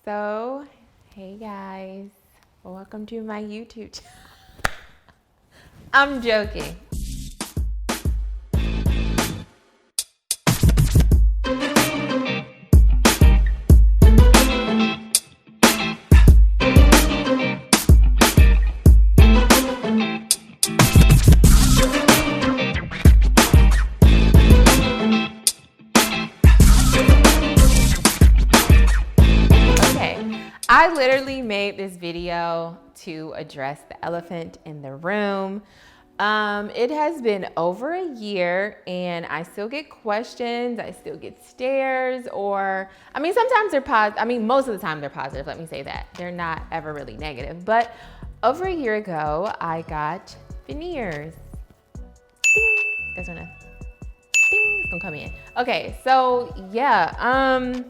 So, hey guys, welcome to my YouTube channel. I'm joking. I literally made this video to address the elephant in the room. It has been over a year and I still get questions, I still get stares, sometimes they're positive. Most of the time they're positive, let me say that. They're not ever really negative. But over a year ago, I got veneers. Ding. Guys wanna, ding, it's gonna come in. Okay, so yeah,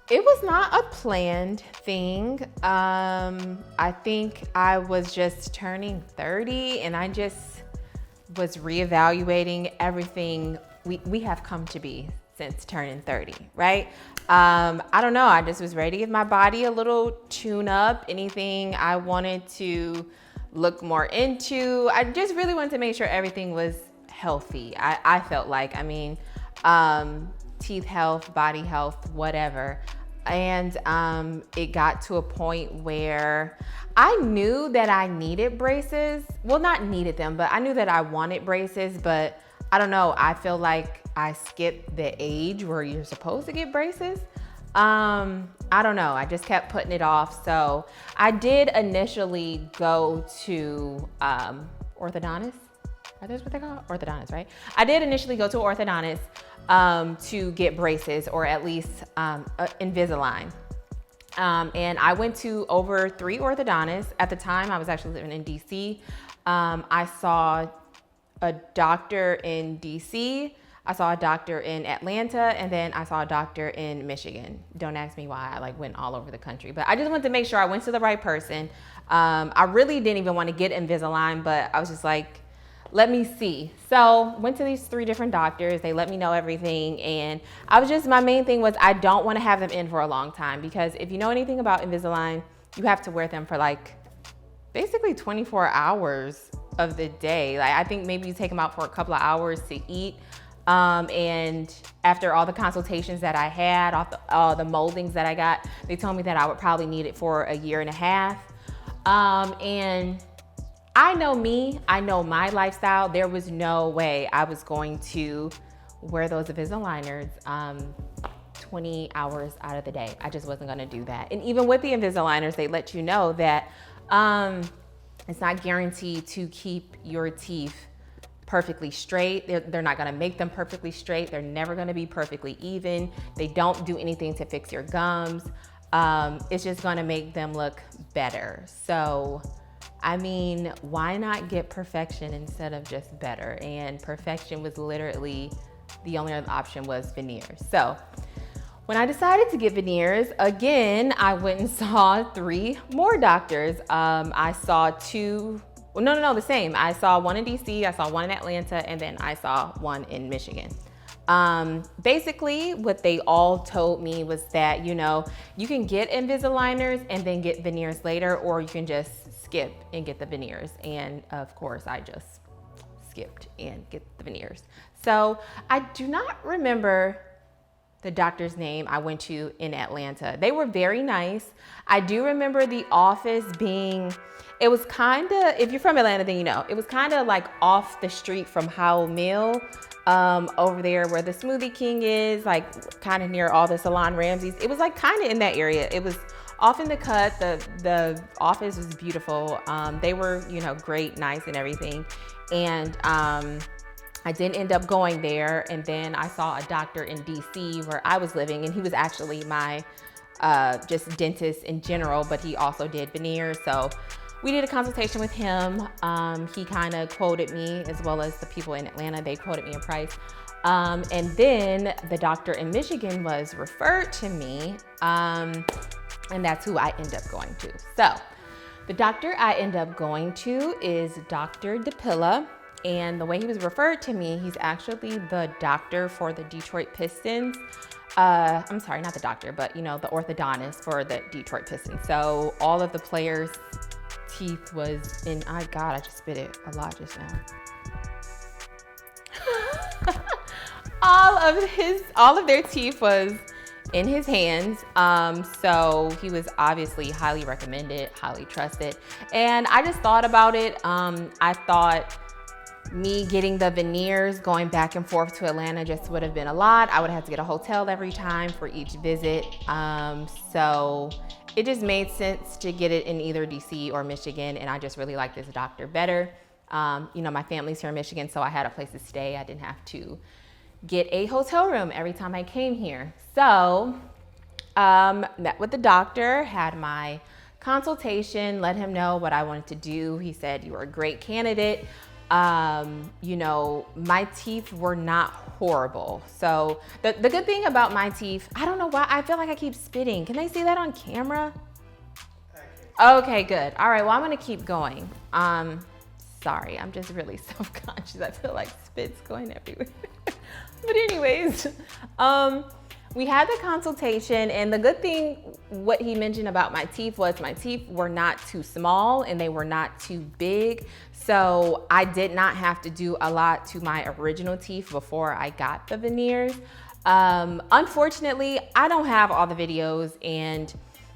it was not a planned thing. I think I was just turning 30 and I just was reevaluating everything we have come to be since turning 30, right? I don't know, I just was ready to give my body a little tune up, anything I wanted to look more into. I just really wanted to make sure everything was healthy. I felt like, teeth health, body health, whatever. And it got to a point where I knew that I needed braces. Well, not needed them, but I knew that I wanted braces, but I don't know. I feel like I skipped the age where you're supposed to get braces. I don't know. I just kept putting it off. So I did initially go to orthodontist. Are those what they call orthodontist, right? I did initially go to orthodontist to get braces, or at least Invisalign. And I went to over 3 orthodontists. At the time, I was actually living in DC. I saw a doctor in DC, I saw a doctor in Atlanta, and then I saw a doctor in Michigan. Don't ask me why, I went all over the country, but I just wanted to make sure I went to the right person. I really didn't even want to get Invisalign, but I was just like, let me see. So went to these 3 different doctors. They let me know everything. And my main thing was I don't want to have them in for a long time, because if you know anything about Invisalign, you have to wear them for basically 24 hours of the day. I think maybe you take them out for a couple of hours to eat. And after all the consultations that I had, all the moldings that I got, they told me that I would probably need it for a year and a half. And I know me, I know my lifestyle. There was no way I was going to wear those Invisaligners 20 hours out of the day. I just wasn't gonna do that. And even with the Invisaligners, they let you know that it's not guaranteed to keep your teeth perfectly straight. They're not gonna make them perfectly straight. They're never gonna be perfectly even. They don't do anything to fix your gums. It's just gonna make them look better. So, why not get perfection instead of just better? And perfection was literally the only other option was veneers. So when I decided to get veneers, again, I went and saw 3 more doctors. I saw 2, the same. I saw one in DC, I saw one in Atlanta, and then I saw one in Michigan. Basically what they all told me was that, you can get Invisaligners and then get veneers later, or you can just skip and get the veneers. And of course I just skipped and get the veneers. So I do not remember the doctor's name I went to in Atlanta. They were very nice. I do remember the office being, it was if you're from Atlanta, then you know, it was off the street from Howell Mill, over there where the Smoothie King is, near all the Salon Ramses. It was in that area. It was off in the cut. The office was beautiful. They were, great, nice and everything. And I didn't end up going there. And then I saw a doctor in DC where I was living, and he was actually my just dentist in general, but he also did veneers. So we did a consultation with him. He kind of quoted me, as well as the people in Atlanta, they quoted me a price. And then the doctor in Michigan was referred to me. And that's who I end up going to. So the doctor I end up going to is Dr. DePilla. And the way he was referred to me, he's actually the doctor for the Detroit Pistons. I'm sorry, not the doctor, but you know, the orthodontist for the Detroit Pistons. So all of the players' teeth was in, God, I just spit it a lot just now. all of their teeth was in his hands. So he was obviously highly recommended, highly trusted. And I just thought about it. I thought me getting the veneers, going back and forth to Atlanta just would have been a lot. I would have to get a hotel every time for each visit. So it just made sense to get it in either DC or Michigan. And I just really like this doctor better. You know, my family's here in Michigan, so I had a place to stay. I didn't have to get a hotel room every time I came here. So met with the doctor, had my consultation, let him know what I wanted to do. He said, you were a great candidate. You know, my teeth were not horrible. So the good thing about my teeth, I don't know why, I feel like I keep spitting. Can they see that on camera? Okay, good. All right, well, I'm gonna keep going. Sorry, I'm just really self-conscious. I feel like spit's going everywhere. But anyways, we had the consultation, and the good thing, what he mentioned about my teeth was my teeth were not too small and they were not too big. So I did not have to do a lot to my original teeth before I got the veneers. Unfortunately, I don't have all the videos and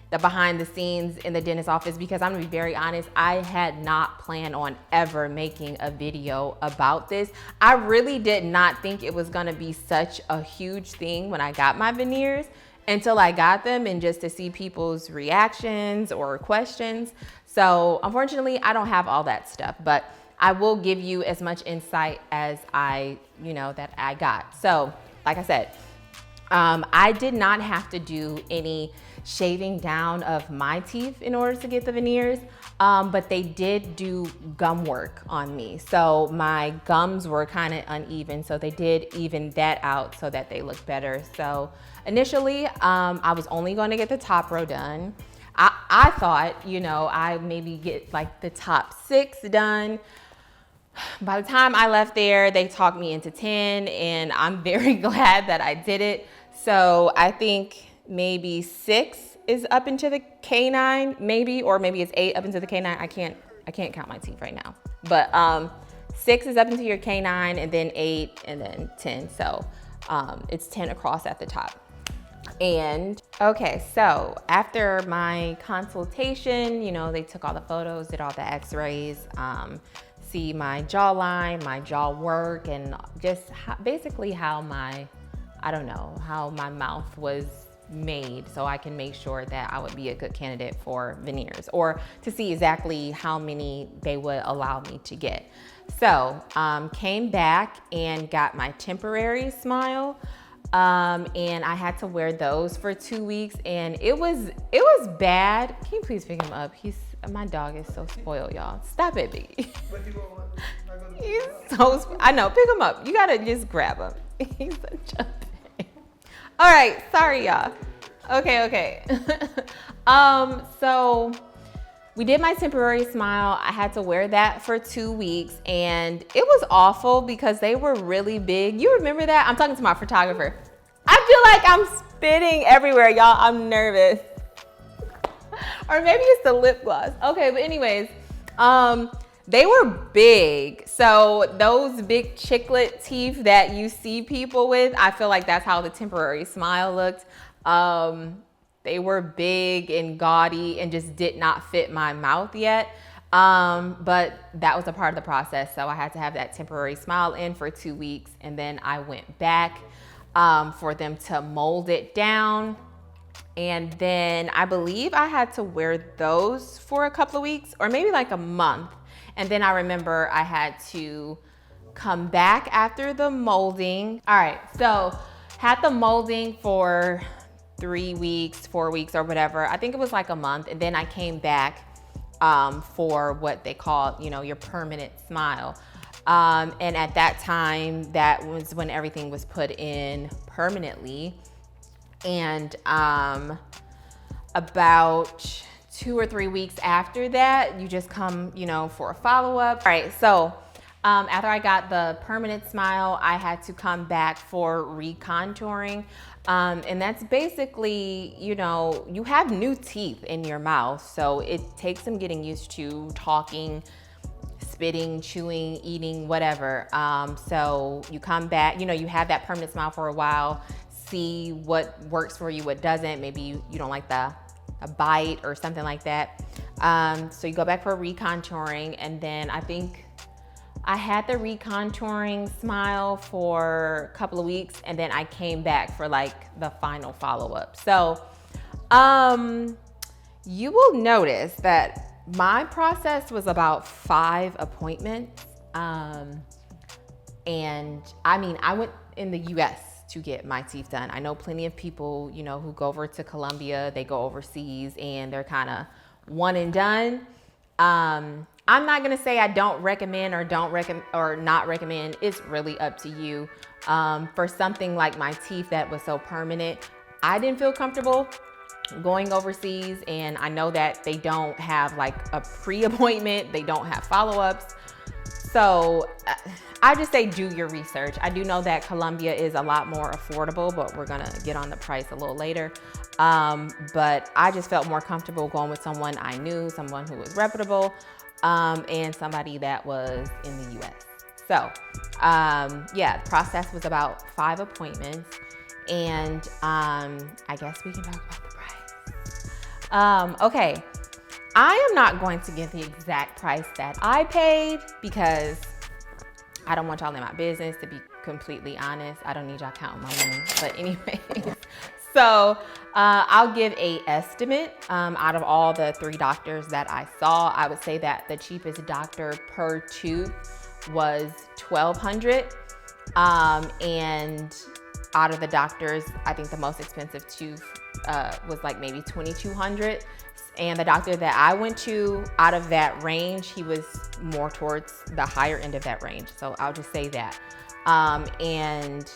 the behind the scenes in the dentist office because I'm gonna be very honest, I had not planned on ever making a video about this. I really did not think it was gonna be such a huge thing when I got my veneers until I got them, and just to see people's reactions or questions. So unfortunately, I don't have all that stuff, but I will give you as much insight as that I got. So like I said, I did not have to do any shaving down of my teeth in order to get the veneers, but they did do gum work on me. So my gums were kind of uneven, so they did even that out so that they look better. So initially, I was only going to get the top row done. I thought, I maybe get like the top 6 done. By the time I left there, they talked me into 10, and I'm very glad that I did it. So I think maybe 6 is up into the canine, maybe, or maybe it's 8 up into the canine. I can't count my teeth right now. But 6 is up into your canine, and then 8, and then 10. So it's 10 across at the top. And okay, so after my consultation, they took all the photos, did all the x-rays, see my jawline, my jaw work, and just basically how my mouth was made, so I can make sure that I would be a good candidate for veneers, or to see exactly how many they would allow me to get. So came back and got my temporary smile, and I had to wear those for 2 weeks, and it was bad. Can you please pick him up? My dog is so spoiled, y'all. Stop it, baby. He's so, I know, pick him up. You gotta just grab him. He's such a pig. All right, sorry, y'all. Okay. So we did my temporary smile. I had to wear that for 2 weeks, and it was awful because they were really big. You remember that? I'm talking to my photographer. I feel like I'm spitting everywhere, y'all. I'm nervous. Or maybe it's the lip gloss. Okay, but anyways, they were big. So those big chiclet teeth that you see people with, I feel like that's how the temporary smile looked. They were big and gaudy and just did not fit my mouth yet. But that was a part of the process. So I had to have that temporary smile in for 2 weeks. And then I went back for them to mold it down. And then I believe I had to wear those for a couple of weeks, or maybe like a month. And then I remember I had to come back after the molding. All right, so had the molding for 3 weeks, 4 weeks, or whatever. I think it was like a month. And then I came back for what they call, your permanent smile. And at that time, that was when everything was put in permanently. And about 2 or 3 weeks after that, you just come, for a follow-up. All right, so after I got the permanent smile, I had to come back for recontouring. And that's basically, you know, you have new teeth in your mouth. So it takes some getting used to talking, spitting, chewing, eating, whatever. So you come back, you know, you have that permanent smile for a while, see what works for you, what doesn't. Maybe you don't like a bite or something like that. So you go back for recontouring, and then I think I had the recontouring smile for a couple of weeks, and then I came back for like the final follow-up. So you will notice that my process was about 5 appointments. And I mean, I went in the US to get my teeth done. I know plenty of people, you know, who go over to Colombia, they go overseas and they're kind of one and done. I'm not gonna say I don't recommend or not recommend. It's really up to you. For something like my teeth that was so permanent, I didn't feel comfortable going overseas, and I know that they don't have like a pre-appointment, they don't have follow-ups. So I just say do your research. I do know that Colombia is a lot more affordable, but we're gonna get on the price a little later. But I just felt more comfortable going with someone I knew, someone who was reputable, and somebody that was in the US. So yeah, the process was about 5 appointments, and I guess we can talk about the price. Okay, I am not going to give the exact price that I paid because I don't want y'all in my business, to be completely honest. I don't need y'all counting my money, but anyways. So I'll give a estimate out of all the 3 doctors that I saw. I would say that the cheapest doctor per tooth was $1,200. And out of the doctors, I think the most expensive tooth was like maybe $2,200. And the doctor that I went to, out of that range, he was more towards the higher end of that range. So I'll just say that. And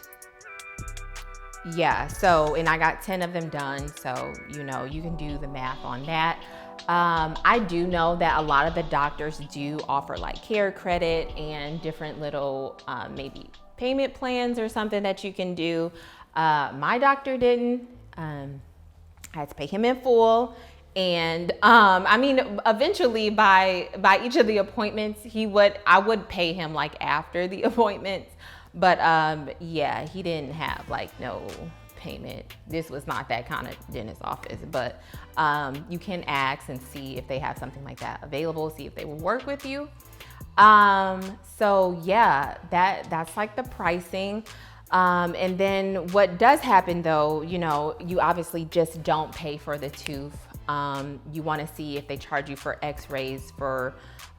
yeah, so, and I got 10 of them done. So, you know, you can do the math on that. I do know that a lot of the doctors do offer like care credit and different little maybe payment plans or something that you can do. My doctor didn't. I had to pay him in full. And I mean, eventually by each of the appointments, I would pay him like after the appointments. But yeah, he didn't have like no payment. This was not that kind of dentist office, but you can ask and see if they have something like that available, see if they will work with you. So yeah, that's like the pricing. And then what does happen though, you know, you obviously just don't pay for the tooth. You want to see if they charge you for x-rays for,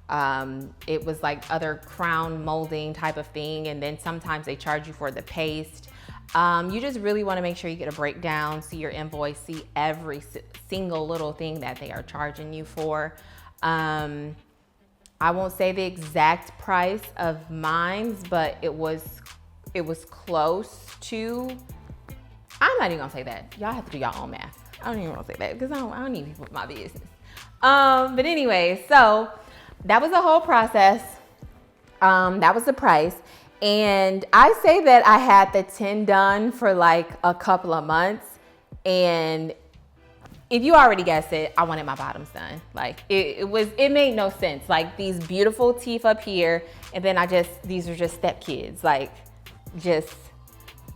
it was like other crown molding type of thing. And then sometimes they charge you for the paste. You just really want to make sure you get a breakdown, see your invoice, see every single little thing that they are charging you for. I won't say the exact price of mine, but it was close to, I'm not even gonna say that. Y'all have to do your own math. I don't even want to say that because I don't need people in my business. But anyway, so that was the whole process. That was the price. And I say that I had the 10 done for like a couple of months. And if you already guessed it, I wanted my bottoms done. Like it made no sense. Like these beautiful teeth up here. And then these are just step kids, like just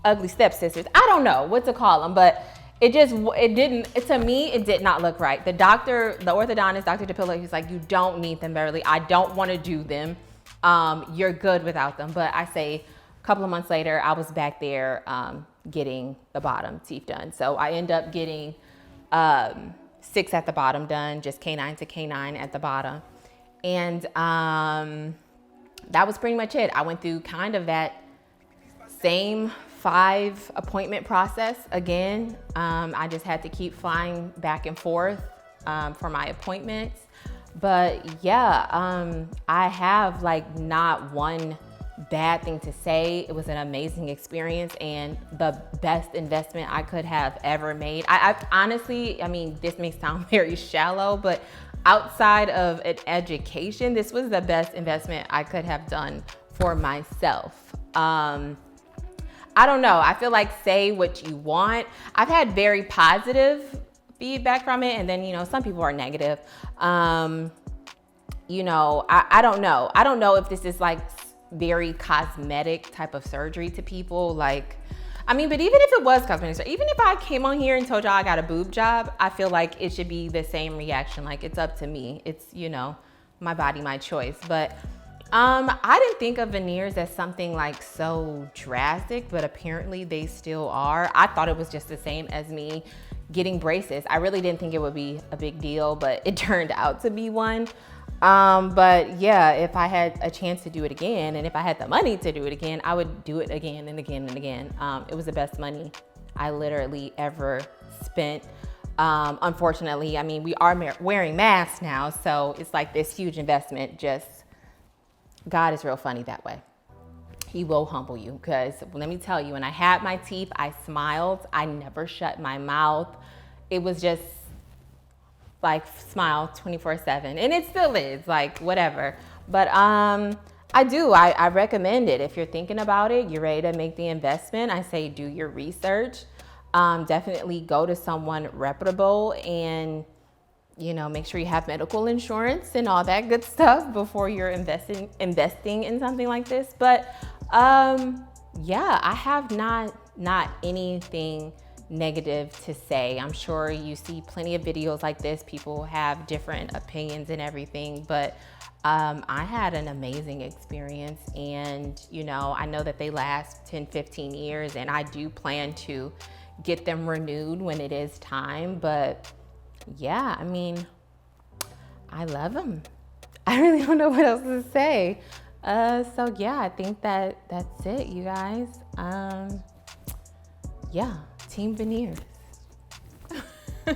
ugly stepsisters. I don't know what to call them, but to me, it did not look right. The orthodontist, Dr. DePillo, he's like, you don't need them, Beverly. I don't want to do them. You're good without them. But I say a couple of months later, I was back there getting the bottom teeth done. So I end up getting 6 at the bottom done, just canine to canine at the bottom. And that was pretty much it. I went through kind of that same 5 appointment process again. I just had to keep flying back and forth for my appointments. But yeah, I have like not one bad thing to say. It was an amazing experience and the best investment I could have ever made. I honestly, I mean, this may sound very shallow, but outside of an education, this was the best investment I could have done for myself. I don't know. I feel like say what you want. I've had very positive feedback from it, and then, you know, some people are negative. You know, I don't know. I don't know if this is like very cosmetic type of surgery to people. Like, I mean, but even if it was cosmetic surgery, even if I came on here and told y'all I got a boob job, I feel like it should be the same reaction. Like, it's up to me. It's, you know, my body, my choice. But I didn't think of veneers as something like so drastic, but apparently they still are. I thought it was just the same as me getting braces. I really didn't think it would be a big deal, but it turned out to be one. But yeah, if I had a chance to do it again, and if I had the money to do it again, I would do it again and again and again. It was the best money I literally ever spent. Unfortunately, I mean, we are wearing masks now, so it's like this huge investment. Just, God is real funny that way. He will humble you, because let me tell you, when I had my teeth, I smiled. I never shut my mouth. It was just like smile 24/7, and it still is, like, whatever. But I recommend it. If you're thinking about it, you're ready to make the investment, I say do your research. Definitely go to someone reputable, and, you know, make sure you have medical insurance and all that good stuff before you're investing in something like this. But yeah, I have not anything negative to say. I'm sure you see plenty of videos like this. People have different opinions and everything, but I had an amazing experience, and, you know, I know that they last 10, 15 years, and I do plan to get them renewed when it is time. But yeah, I mean, I love them. I really don't know what else to say. So yeah, I think that's it, you guys. Yeah, Team Veneers. All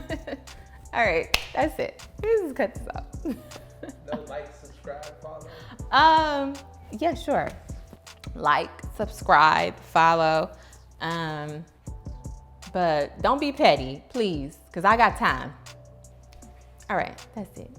right, that's it. Let's just cut this off. No, like, subscribe, follow? Yeah, sure. Like, subscribe, follow. But don't be petty, please, because I got time. All right, that's it.